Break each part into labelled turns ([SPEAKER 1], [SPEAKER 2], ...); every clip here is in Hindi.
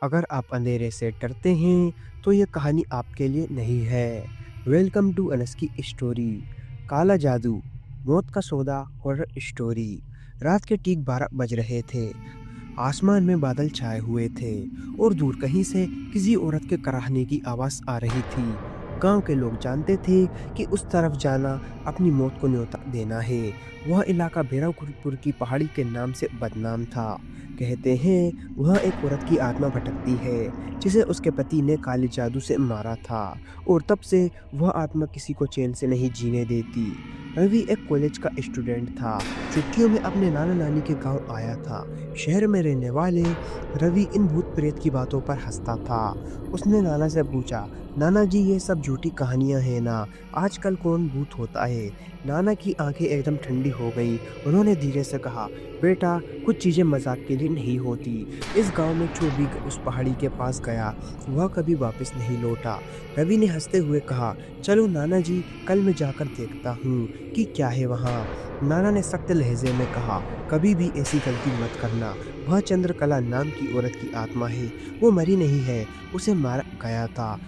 [SPEAKER 1] अगर आप अंधेरे से डरते हैं तो ये कहानी आपके लिए नहीं है। वेलकम टू अनस की स्टोरी। काला जादू, मौत का सौदा, हॉरर स्टोरी। रात के ठीक 12 बज रहे थे। आसमान में बादल छाए हुए थे और दूर कहीं से किसी औरत के कराहने की आवाज़ आ रही थी। गांव के लोग जानते थे कि उस तरफ जाना अपनी मौत को न्योता देना है। वह इलाका भैरवपुर की पहाड़ी के नाम से बदनाम था। कहते हैं वह एक औरत की आत्मा भटकती है जिसे उसके पति ने काले जादू से मारा था और तब से वह आत्मा किसी को चैन से नहीं जीने देती। रवि एक कॉलेज का स्टूडेंट था। छुट्टियों में अपने नाना नानी के गांव आया था। शहर में रहने वाले रवि इन भूत प्रेत की बातों पर हंसता था। उसने नाना से पूछा, नाना जी ये सब झूठी कहानियां हैं ना, आजकल कौन भूत होता है? नाना की आंखें एकदम ठंडी हो गई। उन्होंने धीरे से कहा, बेटा कुछ चीज़ें मजाक के लिए नहीं होती। इस गांव में जो भी उस पहाड़ी के पास गया वह कभी वापस नहीं लौटा। रवि ने हंसते हुए कहा, चलो नाना जी कल मैं जाकर देखता हूँ कि क्या है वहाँ। नाना ने सख्त लहजे में कहा, कभी भी ऐसी गलती मत करना। वह चंद्रकला नाम की औरत की आत्मा है। वो मरी नहीं है, उसे मारा गया था।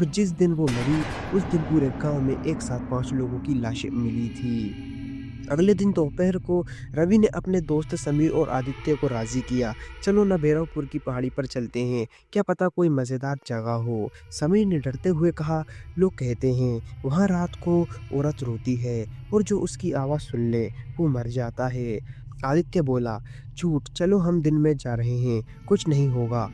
[SPEAKER 1] जिस दिन वो मरी उस दिन पूरे गांव में एक साथ 5 लोगों की लाशें मिली थी। अगले दिन दोपहर को रवि ने अपने दोस्त समीर और आदित्य को राजी किया। चलो ना भैरवपुर की पहाड़ी पर चलते हैं, क्या पता कोई मज़ेदार जगह हो। समीर ने डरते हुए कहा, लोग कहते हैं वहाँ रात को औरत रोती है और जो उसकी आवाज़ सुन ले वो मर जाता है। आदित्य बोला, झूठ, चलो हम दिन में जा रहे हैं, कुछ नहीं होगा।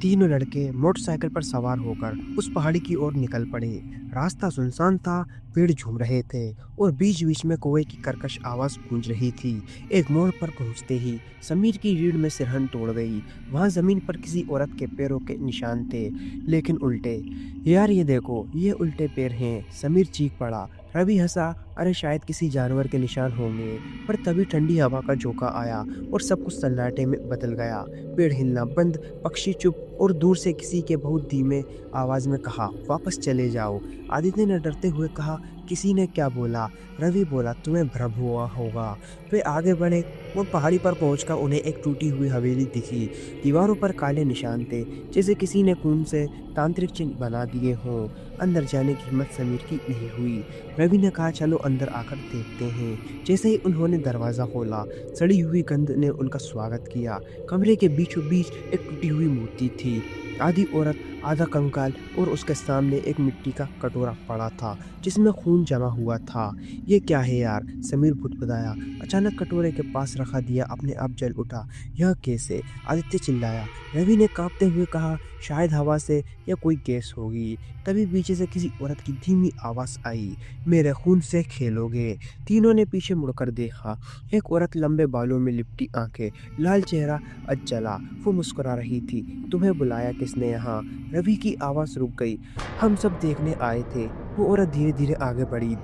[SPEAKER 1] तीनों लड़के मोटरसाइकिल पर सवार होकर उस पहाड़ी की ओर निकल पड़े। रास्ता सुनसान था, पेड़ झूम रहे थे और बीच बीच में कौवे की कर्कश आवाज गूंज रही थी। एक मोड़ पर पहुंचते ही समीर की रीढ़ में सिरहन तोड़ गई। वहां जमीन पर किसी औरत के पैरों के निशान थे, लेकिन उल्टे। यार ये देखो, ये उल्टे पैर हैं, समीर चीख पड़ा। रवि हंसा, अरे शायद किसी जानवर के निशान होंगे। पर तभी ठंडी हवा का झोंका आया और सब कुछ सन्नाटे में बदल गया। पेड़ हिलना बंद, पक्षी चुप और दूर से किसी के बहुत धीमे आवाज में कहा, वापस चले जाओ। आदित्य ने डरते हुए कहा, किसी ने क्या बोला? रवि बोला, तुम्हें भ्रम हुआ होगा। वे आगे बढ़े और पहाड़ी पर पहुंचकर उन्हें एक टूटी हुई हवेली दिखी। दीवारों पर काले निशान थे, जैसे किसी ने खून से तांत्रिक चिन्ह बना दिए हों। अंदर जाने की हिम्मत समीर की नहीं हुई। रवि ने कहा, चलो अंदर आकर देखते हैं। जैसे ही उन्होंने दरवाज़ा खोला, सड़ी हुई गंध ने उनका स्वागत किया। कमरे के बीचों बीच एक टूटी हुई मूर्ति थी, आधी औरत आधा कंकाल, और उसके सामने एक मिट्टी का कटोरा पड़ा था जिसमें खून जमा हुआ था। ये क्या है यार? समीर बुदबुदाया। अचानक कटोरे के पास रखा दिया अपने आप जल उठा। यह कैसे? आदित्य चिल्लाया। रवि ने कांपते हुए कहा, शायद हवा से या कोई गैस होगी। तभी पीछे से किसी औरत की धीमी आवाज आई, मेरे खून से खेलोगे? तीनों ने पीछे मुड़कर देखा। एक औरत, लंबे बालों में लिपटी आंखें, लाल चेहरा अधजला, वो मुस्कुरा रही थी। तुम्हें बुलाया किसने यहाँ? रवि की आवाज़ रुक गई। हम सब देखने आए थे। वो औरत धीरे धीरे आगे बढ़ी।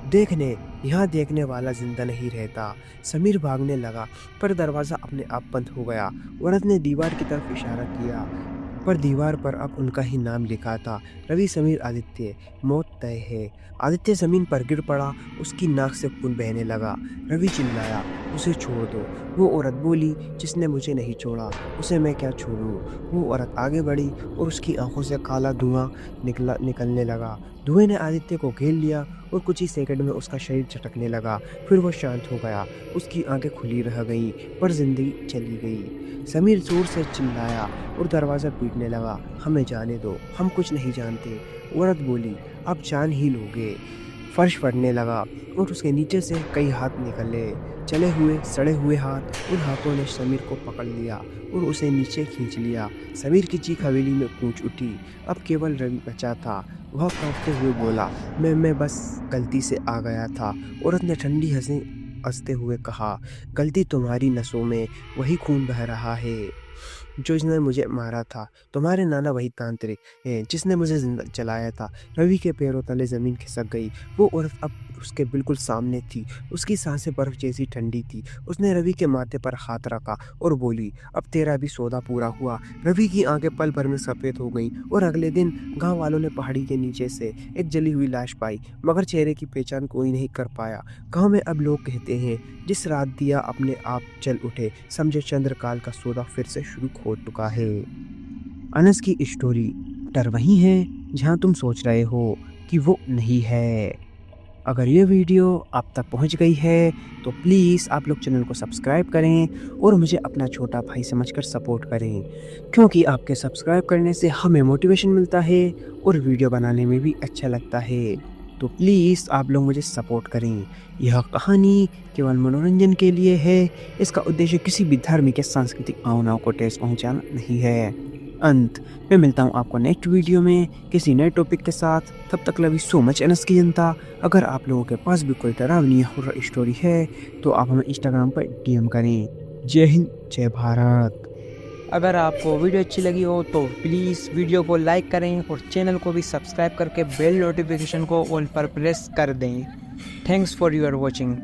[SPEAKER 1] देखने? यहाँ देखने वाला जिंदा नहीं रहता। समीर भागने लगा, पर दरवाज़ा अपने आप बंद हो गया। औरत ने दीवार की तरफ इशारा किया, पर दीवार पर अब उनका ही नाम लिखा था, रवि, समीर, आदित्य। मौत तय है। आदित्य जमीन पर गिर पड़ा, उसकी नाक से खून बहने लगा। रवि चिल्लाया, उसे छोड़ दो। वो औरत बोली, जिसने मुझे नहीं छोड़ा उसे मैं क्या छोड़ूं? वो औरत आगे बढ़ी और उसकी आंखों से काला धुआं निकलने लगा। धुएं ने आदित्य को घेर लिया और कुछ ही सेकंड में उसका शरीर झटकने लगा। फिर वो शांत हो गया। उसकी आंखें खुली रह गईं, पर जिंदगी चली गई। समीर जोर से चिल्लाया और दरवाज़ा पीटने लगा, हमें जाने दो, हम कुछ नहीं जानते। औरत बोली, अब जान ही लोगे। फर्श फटने लगा और उसके नीचे से कई हाथ निकले, चले हुए सड़े हुए हाथ। उन हाथों ने समीर को पकड़ लिया और उसे नीचे खींच लिया। समीर की चीख हवेली में गूंज उठी। अब केवल रवि बचा था। वह कांपते हुए बोला, मैं बस गलती से आ गया था। औरत ने ठंडी हंसी हंसते हुए कहा, गलती तुम्हारी नसों में वही खून बह रहा है जो इसने मुझे मारा था। तुम्हारे नाना वही तांत्रिक है जिसने मुझे जिंदा जलाया था। रवि के पैरों तले जमीन खिसक गई। वो औरत अब उसके बिल्कुल सामने थी। उसकी सांसें बर्फ जैसी ठंडी थी। उसने रवि के माथे पर हाथ रखा और बोली, अब तेरा भी सौदा पूरा हुआ। रवि की आंखें पल भर में सफेद हो गईं और अगले दिन गांव वालों ने पहाड़ी के नीचे से एक जली हुई लाश पाई, मगर चेहरे की पहचान कोई नहीं कर पाया। गांव में अब लोग कहते हैं, जिस रात दिया अपने आप जल उठे, समझे चंद्रकाल का सौदा फिर से शुरू हो चुका है। अनस की स्टोरी। डर वही है जहां तुम सोच रहे हो कि वो नहीं है। अगर ये वीडियो आप तक पहुंच गई है तो प्लीज़ आप लोग चैनल को सब्सक्राइब करें और मुझे अपना छोटा भाई समझकर सपोर्ट करें, क्योंकि आपके सब्सक्राइब करने से हमें मोटिवेशन मिलता है और वीडियो बनाने में भी अच्छा लगता है। तो प्लीज़ आप लोग मुझे सपोर्ट करें। यह कहानी केवल मनोरंजन के लिए है। इसका उद्देश्य किसी भी धार्मिक या सांस्कृतिक भावनाओं को ठेस पहुंचाना नहीं है। अंत मैं मिलता हूँ आपको नेक्स्ट वीडियो में किसी नए टॉपिक के साथ। तब तक love you so much NS की जनता। अगर आप लोगों के पास भी कोई डरावनी हॉरर स्टोरी है तो आप हमें इंस्टाग्राम पर डीएम करें। जय हिंद, जय भारत।
[SPEAKER 2] अगर आपको वीडियो अच्छी लगी हो तो प्लीज़ वीडियो को लाइक करें और चैनल को भी सब्सक्राइब करके बेल नोटिफिकेशन को ऑल पर प्रेस कर दें। Thanks for your watching.